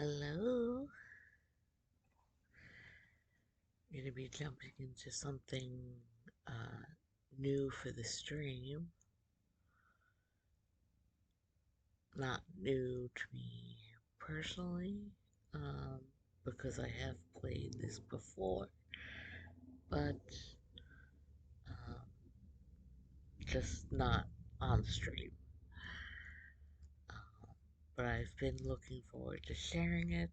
Hello. I'm going to be jumping into something uh, new for the stream. Not new to me personally, um, because I have played this before, but um, just not on stream. Um, but I've been looking forward to sharing it.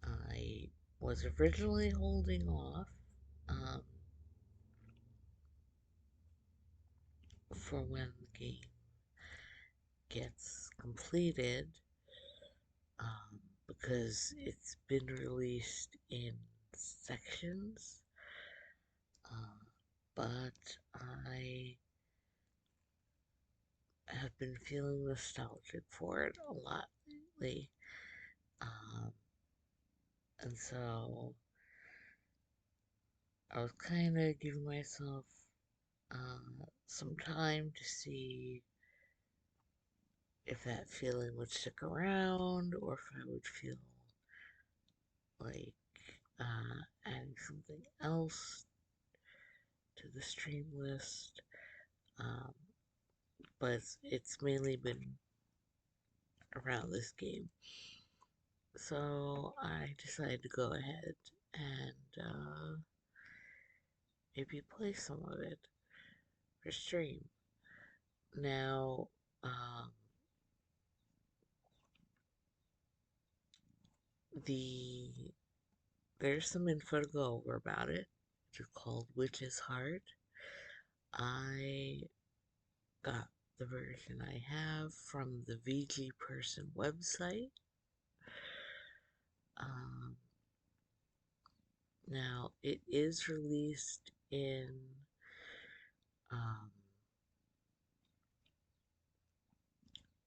I was originally holding off um, for when the game gets completed, because it's been released in sections, uh, but I have been feeling nostalgic for it a lot lately, um, and so I was kind of giving myself some time to see if that feeling would stick around or if I would feel like adding something else to the stream list. Um, but it's mainly been around this game. So I decided to go ahead and maybe play some of it for stream. Now, um, the there's some info to go over about it. It's called Witch's Heart. I got the version I have from the VG Person website. Um, Now, it is released in um,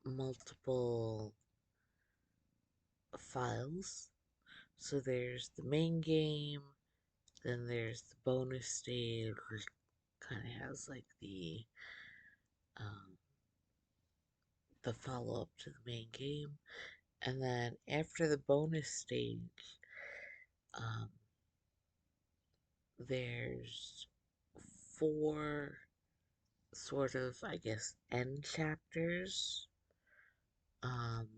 multiple files. So there's the main game, then there's the bonus stage, which kind of has like um, the follow up to the main game, and then after the bonus stage, um, there's four sort of, I guess, end chapters. Um,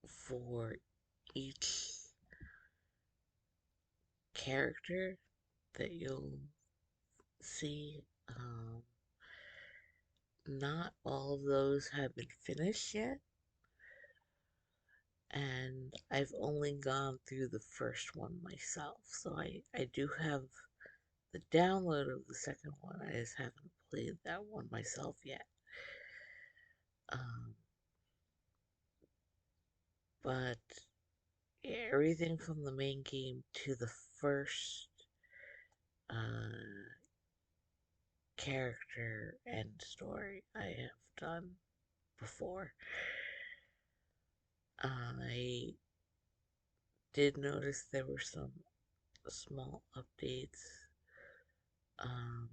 for each character that you'll see. Not all of those have been finished yet, and I've only gone through the first one myself. So I do have the download of the second one. I just haven't played that one myself yet. Um, but yeah, everything from the main game to the first uh, character and story I have done before. I did notice there were some small updates um,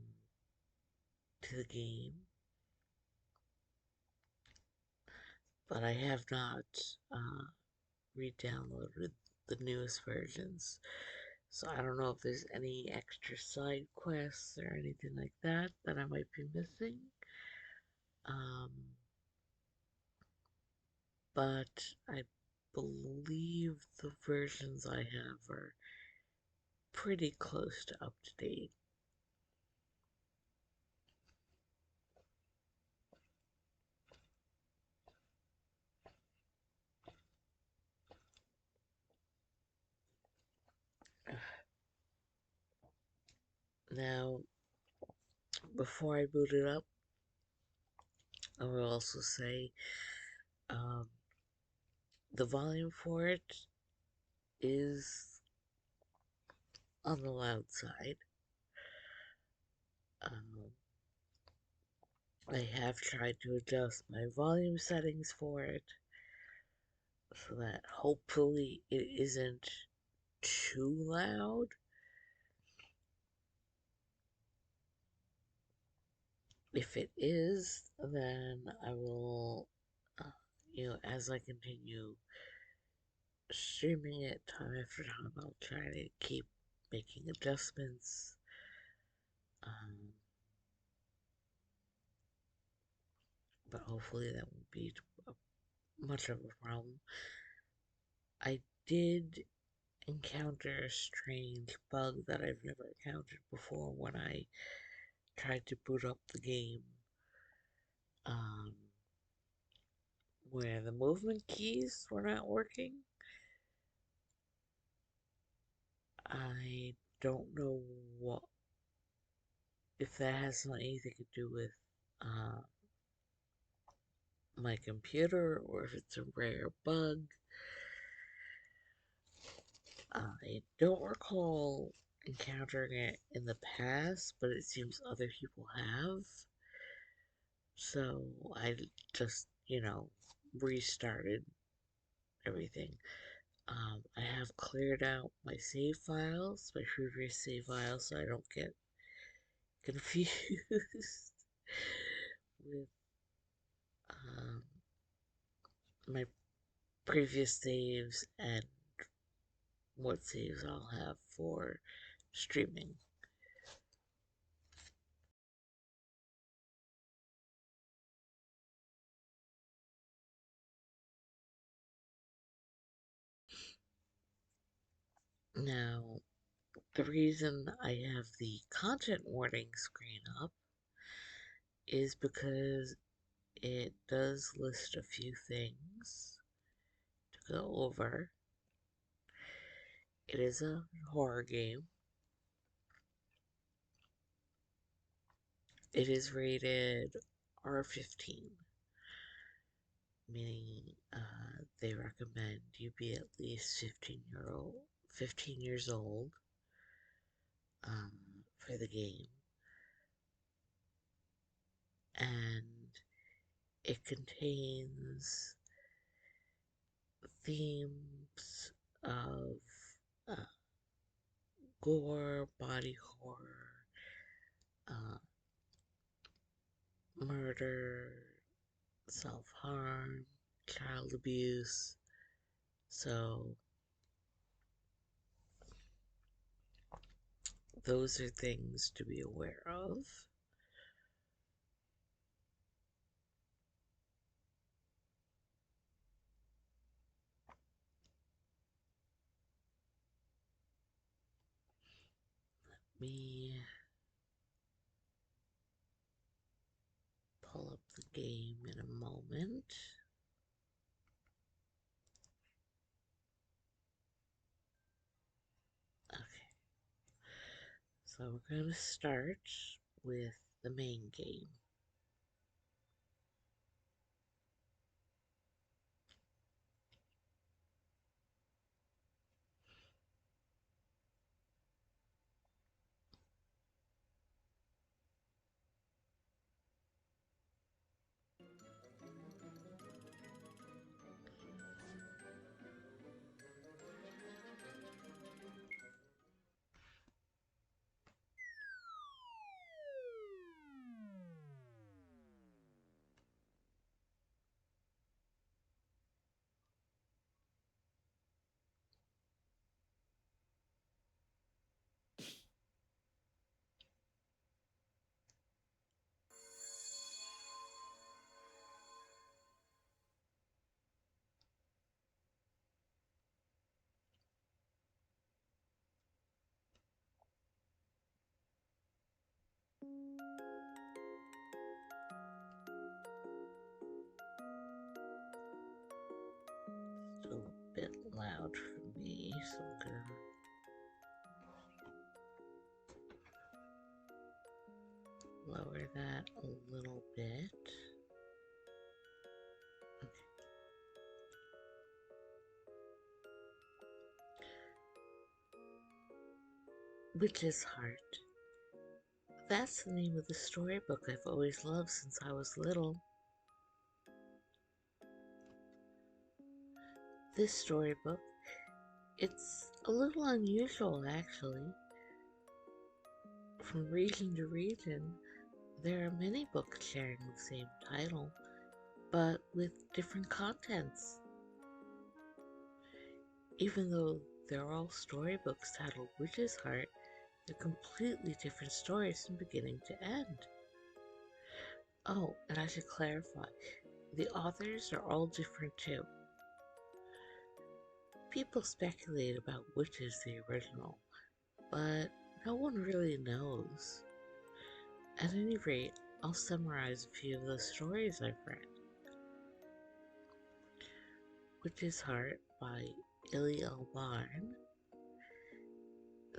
to the game, but I have not uh, re-downloaded the newest versions. So I don't know if there's any extra side quests or anything like that that I might be missing. Um, but I believe the versions I have are pretty close to up to date. Now, before I boot it up, I will also say um, the volume for it is on the loud side. Um, I have tried to adjust my volume settings for it so that hopefully it isn't too loud. If it is, then I will, as I continue streaming it time after time, I'll try to keep making adjustments. Um, but hopefully that won't be much of a problem. I did encounter a strange bug that I've never encountered before when I tried to boot up the game, um, where the movement keys were not working. I don't know what if that has anything to do with uh, my computer or if it's a rare bug. I don't recall encountering it in the past, but it seems other people have. So I just, restarted everything. I have cleared out my save files, my previous save files, so I don't get confused with um, my previous saves and what saves I'll have for streaming. Now, the reason I have the content warning screen up is because it does list a few things to go over. It is a horror game. It is rated R15, meaning they recommend you be at least 15 years old for the game, and it contains themes of uh, gore, body horror, uh, murder, self harm, child abuse. So, those are things to be aware of. Me pull up the game in a moment. Okay, so we're going to start with the main game. Still a bit loud for me, so I'm gonna lower that a little bit. Witch's Heart. That's the name of the storybook I've always loved since I was little. This storybook, it's a little unusual actually. From region to region, There are many books sharing the same title, but with different contents. Even though they're all storybooks titled Witch's Heart, they're completely different stories from beginning to end. Oh, and I should clarify, the authors are all different too. People speculate about which is the original, but no one really knows. At any rate, I'll summarize a few of the stories I've read. Witch's Heart by Illy Barn.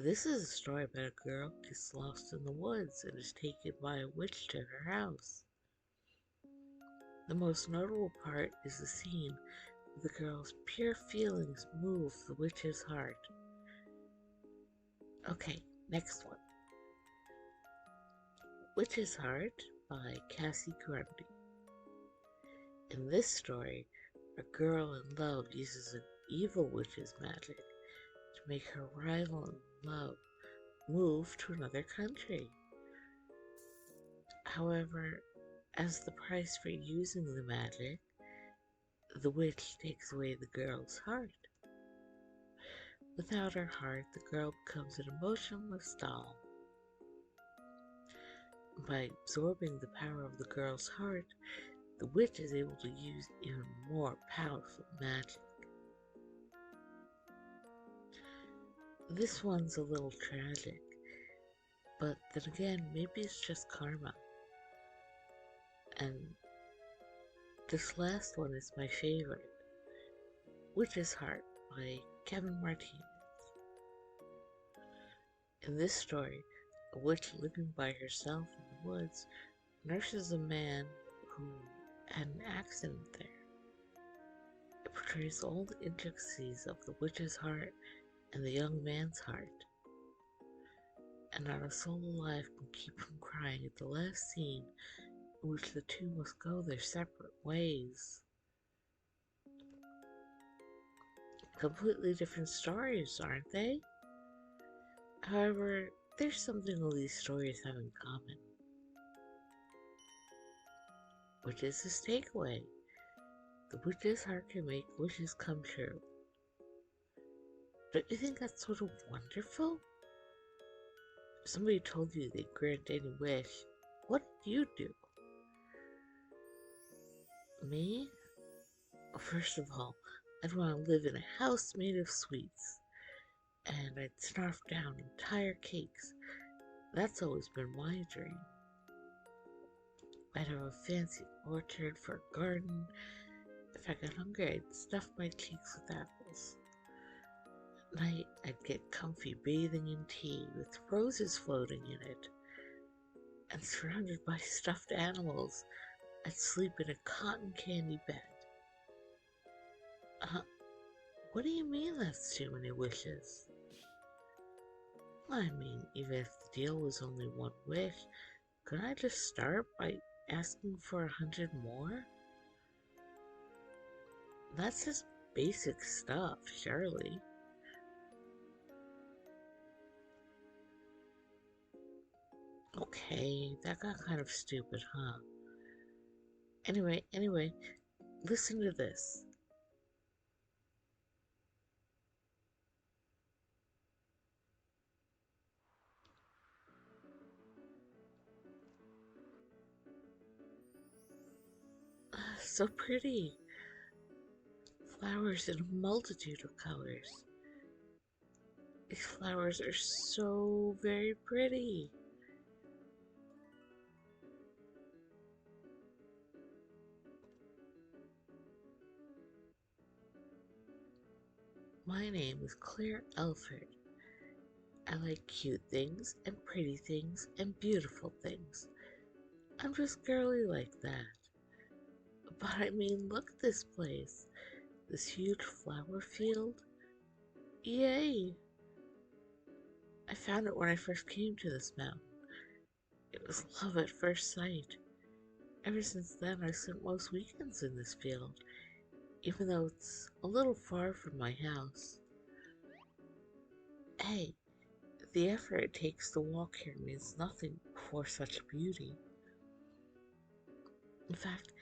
This is a story about a girl who gets lost in the woods and is taken by a witch to her house. The most notable part is the scene where the girl's pure feelings move the witch's heart. Okay, next one. Witch's Heart by Cassie Grundy. In this story, a girl in love uses an evil witch's magic to make her rival in love move to another country. However, as the price for using the magic, the witch takes away the girl's heart. Without her heart, the girl becomes an emotionless doll. By absorbing the power of the girl's heart, the witch is able to use even more powerful magic. This one's a little tragic, but then again, maybe it's just karma. And this last one is my favorite, Witch's Heart by Kevin Martinez. In this story, a witch living by herself in the woods nurses a man who had an accident there. It portrays all the intricacies of the witch's heart and the young man's heart. And not a soul alive can keep from crying at the last scene in which the two must go their separate ways. Completely different stories, aren't they? However, there's something all these stories have in common, which is this takeaway. The witch's heart can make wishes come true. Don't you think that's sort of wonderful? If somebody told you they'd grant any wish, what would you do? Me? First of all, I'd want to live in a house made of sweets, and I'd snarf down entire cakes. That's always been my dream. I'd have a fancy orchard for a garden. If I got hungry, I'd stuff my cheeks with apples. At night, I'd get comfy bathing in tea with roses floating in it. And surrounded by stuffed animals, I'd sleep in a cotton candy bed. What do you mean that's too many wishes? I mean, even if the deal was only one wish, could I just start by asking for 100 more? That's just basic stuff, surely. Okay, that got kind of stupid, huh? Anyway, listen to this. So pretty. Flowers in a multitude of colors. These flowers are so very pretty. My name is Claire Elford. I like cute things and pretty things and beautiful things. I'm just girly like that. But I mean, look at this place. This huge flower field. Yay! I found it when I first came to this mountain. It was love at first sight. Ever since then, I spent most weekends in this field, even though it's a little far from my house. Hey, the effort it takes to walk here means nothing before such beauty. In fact,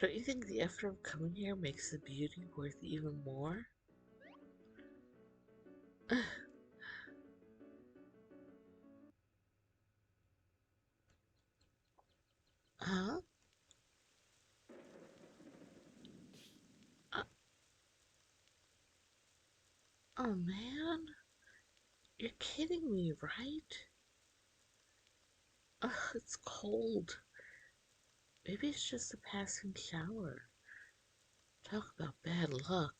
don't you think the effort of coming here makes the beauty worth even more? Huh? Uh, oh man, you're kidding me, right? Ugh, it's cold. Maybe it's just a passing shower. Talk about bad luck.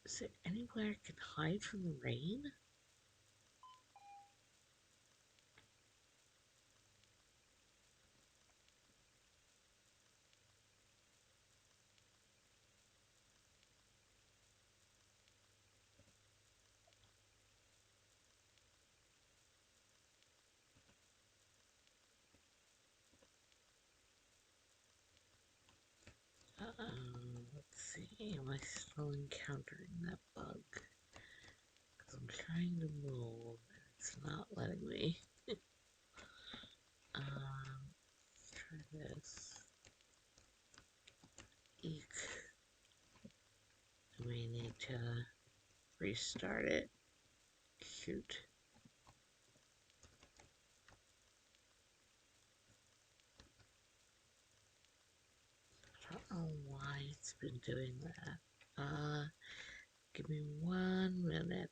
Is there anywhere I can hide from the rain? Let's see. Am I still encountering that bug? Because I'm trying to move and it's not letting me. Let's try this. Eek. Do we need to restart it? Shoot. I don't know why it's been doing that. Give me 1 minute.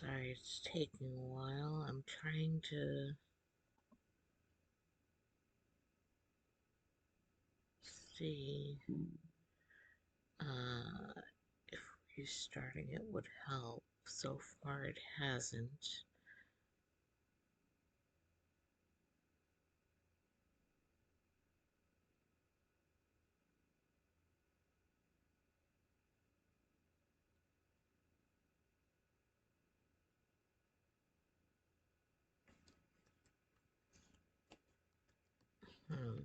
Sorry, it's taking a while. I'm trying to see uh, if restarting it would help. So far, it hasn't. Hmm.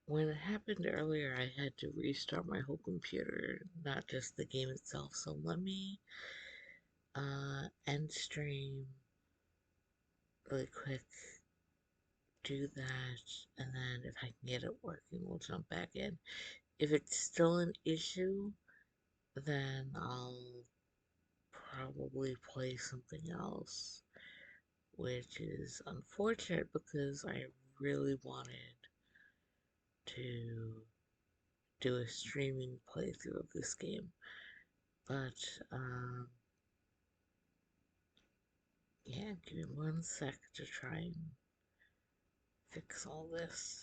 When it happened earlier, I had to restart my whole computer, not just the game itself. So let me end stream really quick, do that, and then if I can get it working, we'll jump back in. If it's still an issue, then I'll probably play something else, which is unfortunate because I really wanted to do a streaming playthrough of this game. But, yeah, give me one sec to try and fix all this.